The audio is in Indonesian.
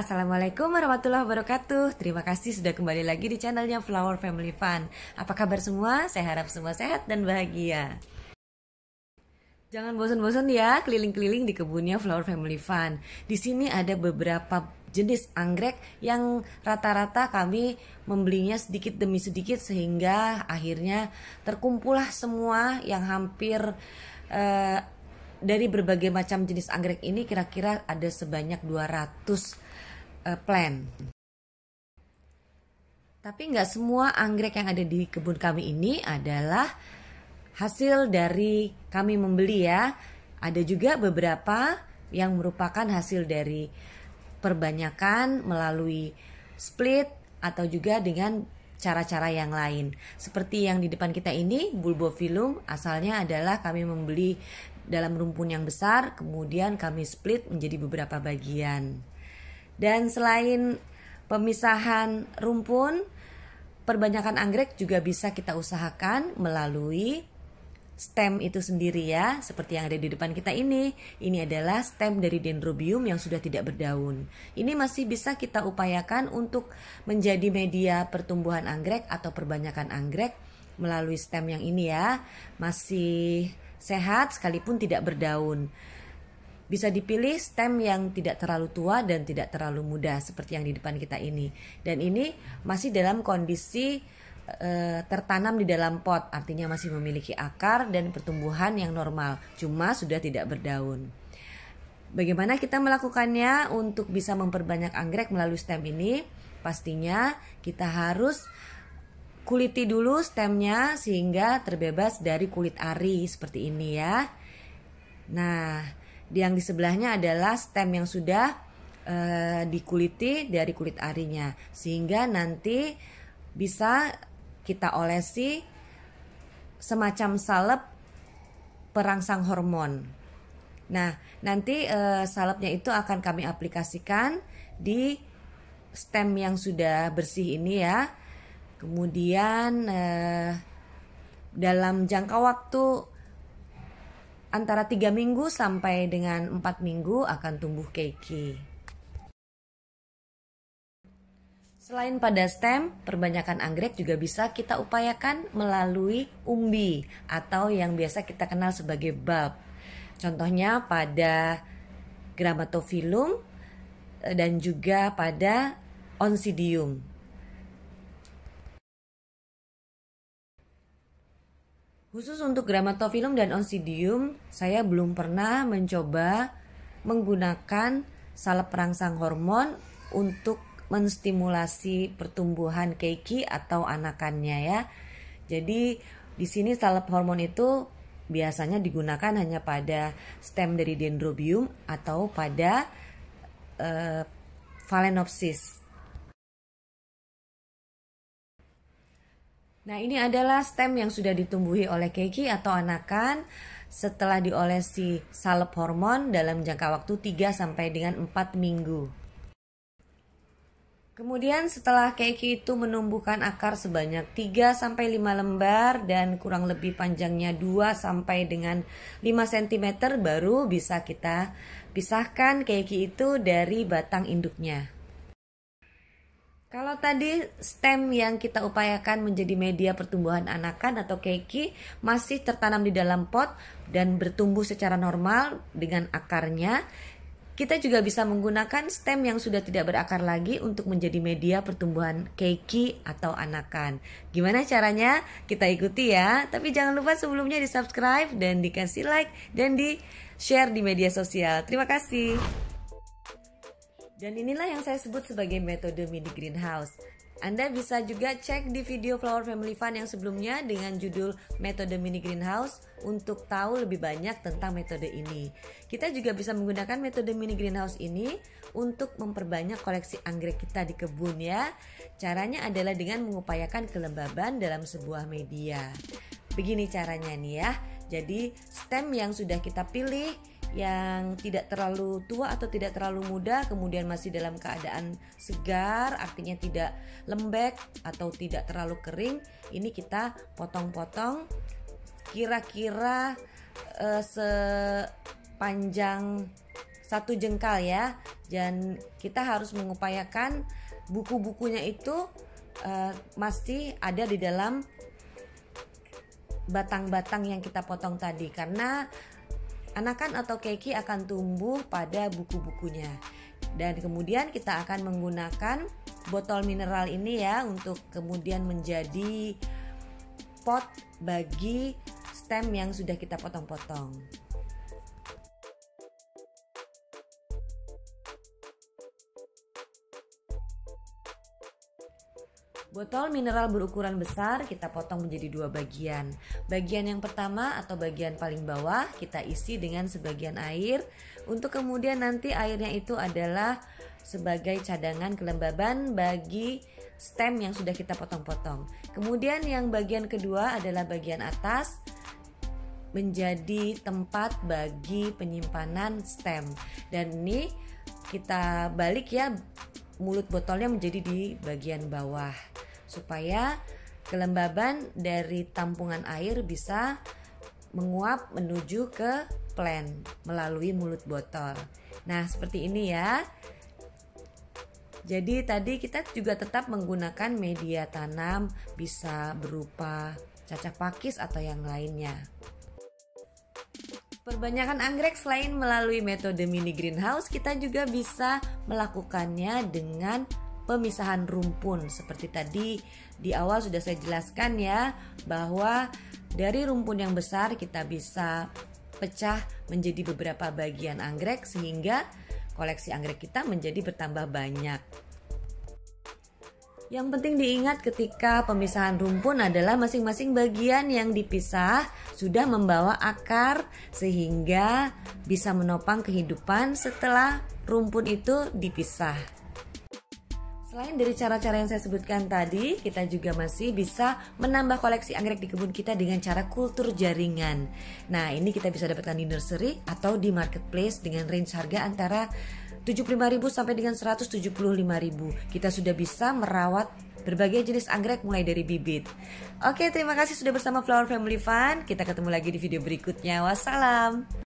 Assalamualaikum warahmatullahi wabarakatuh. Terima kasih sudah kembali lagi di channelnya Flower Family Fun. Apa kabar semua? Saya harap semua sehat dan bahagia. Jangan bosan-bosan ya keliling-keliling di kebunnya Flower Family Fun. Di sini ada beberapa jenis anggrek yang rata-rata kami membelinya sedikit demi sedikit sehingga akhirnya terkumpullah semua yang hampir dari berbagai macam jenis anggrek ini kira-kira ada sebanyak 200 plant. Tapi nggak semua anggrek yang ada di kebun kami ini adalah hasil dari kami membeli ya. Ada juga beberapa yang merupakan hasil dari perbanyakan melalui split atau juga dengan cara-cara yang lain. Seperti yang di depan kita ini, Bulbophyllum, asalnya adalah kami membeli dalam rumpun yang besar, kemudian kami split menjadi beberapa bagian. Dan selain pemisahan rumpun, perbanyakan anggrek juga bisa kita usahakan melalui stem itu sendiri ya, seperti yang ada di depan kita ini. Ini adalah stem dari Dendrobium yang sudah tidak berdaun. Ini masih bisa kita upayakan untuk menjadi media pertumbuhan anggrek atau perbanyakan anggrek melalui stem yang ini ya. Masih sehat sekalipun tidak berdaun. Bisa dipilih stem yang tidak terlalu tua dan tidak terlalu muda seperti yang di depan kita ini. Dan ini masih dalam kondisi tertanam di dalam pot, artinya masih memiliki akar dan pertumbuhan yang normal, cuma sudah tidak berdaun. Bagaimana kita melakukannya untuk bisa memperbanyak anggrek melalui stem ini? Pastinya kita harus kuliti dulu stemnya sehingga terbebas dari kulit ari seperti ini ya. Nah, yang di sebelahnya adalah stem yang sudah dikuliti dari kulit arinya, sehingga nanti bisa kita olesi semacam salep perangsang hormon. Nah, nanti salepnya itu akan kami aplikasikan di stem yang sudah bersih ini ya. Kemudian dalam jangka waktu antara 3 minggu sampai dengan 4 minggu akan tumbuh keiki. Selain pada stem, perbanyakan anggrek juga bisa kita upayakan melalui umbi atau yang biasa kita kenal sebagai bulb. Contohnya pada Grammatophyllum dan juga pada Oncidium. Khusus untuk Grammatophyllum dan Oncidium, saya belum pernah mencoba menggunakan salep perangsang hormon untuk menstimulasi pertumbuhan keiki atau anakannya ya. Jadi di sini salep hormon itu biasanya digunakan hanya pada stem dari Dendrobium atau pada Phalaenopsis. Nah, ini adalah stem yang sudah ditumbuhi oleh keiki atau anakan setelah diolesi salep hormon dalam jangka waktu 3 sampai dengan 4 minggu. Kemudian setelah keiki itu menumbuhkan akar sebanyak 3 sampai 5 lembar dan kurang lebih panjangnya 2 sampai dengan 5 cm baru bisa kita pisahkan keiki itu dari batang induknya. Kalau tadi stem yang kita upayakan menjadi media pertumbuhan anakan atau keiki masih tertanam di dalam pot dan bertumbuh secara normal dengan akarnya, kita juga bisa menggunakan stem yang sudah tidak berakar lagi untuk menjadi media pertumbuhan keiki atau anakan. Gimana caranya? Kita ikuti ya. Tapi jangan lupa sebelumnya di subscribe dan dikasih like dan di share di media sosial. Terima kasih. Dan inilah yang saya sebut sebagai metode mini greenhouse. Anda bisa juga cek di video Flower Family Fun yang sebelumnya dengan judul metode mini greenhouse untuk tahu lebih banyak tentang metode ini. Kita juga bisa menggunakan metode mini greenhouse ini untuk memperbanyak koleksi anggrek kita di kebun ya. Caranya adalah dengan mengupayakan kelembaban dalam sebuah media. Begini caranya nih ya. Jadi stem yang sudah kita pilih yang tidak terlalu tua atau tidak terlalu muda, kemudian masih dalam keadaan segar, artinya tidak lembek atau tidak terlalu kering, ini kita potong-potong kira-kira sepanjang 1 jengkal ya. Dan kita harus mengupayakan buku-bukunya itu masih ada di dalam batang-batang yang kita potong tadi, karena anakan atau keki akan tumbuh pada buku-bukunya. Dan kemudian kita akan menggunakan botol mineral ini ya untuk kemudian menjadi pot bagi stem yang sudah kita potong-potong. Botol mineral berukuran besar kita potong menjadi 2 bagian. Bagian yang pertama atau bagian paling bawah kita isi dengan sebagian air, untuk kemudian nanti airnya itu adalah sebagai cadangan kelembaban bagi stem yang sudah kita potong-potong. Kemudian yang bagian kedua adalah bagian atas, menjadi tempat bagi penyimpanan stem. Dan ini kita balik ya, mulut botolnya menjadi di bagian bawah, supaya kelembaban dari tampungan air bisa menguap menuju ke plant melalui mulut botol. Nah, seperti ini ya. Jadi tadi kita juga tetap menggunakan media tanam, bisa berupa cacak pakis atau yang lainnya. Perbanyakan anggrek selain melalui metode mini greenhouse, kita juga bisa melakukannya dengan pemisahan rumpun. Seperti tadi di awal sudah saya jelaskan ya, bahwa dari rumpun yang besar kita bisa pecah menjadi beberapa bagian anggrek sehingga koleksi anggrek kita menjadi bertambah banyak. Yang penting diingat ketika pemisahan rumpun adalah masing-masing bagian yang dipisah sudah membawa akar sehingga bisa menopang kehidupan setelah rumpun itu dipisah. Selain dari cara-cara yang saya sebutkan tadi, kita juga masih bisa menambah koleksi anggrek di kebun kita dengan cara kultur jaringan. Nah, ini kita bisa dapatkan di nursery atau di marketplace dengan range harga antara 75.000 sampai dengan 175.000. Kita sudah bisa merawat berbagai jenis anggrek mulai dari bibit. Oke, terima kasih sudah bersama Flower Family Fun. Kita ketemu lagi di video berikutnya. Wassalam.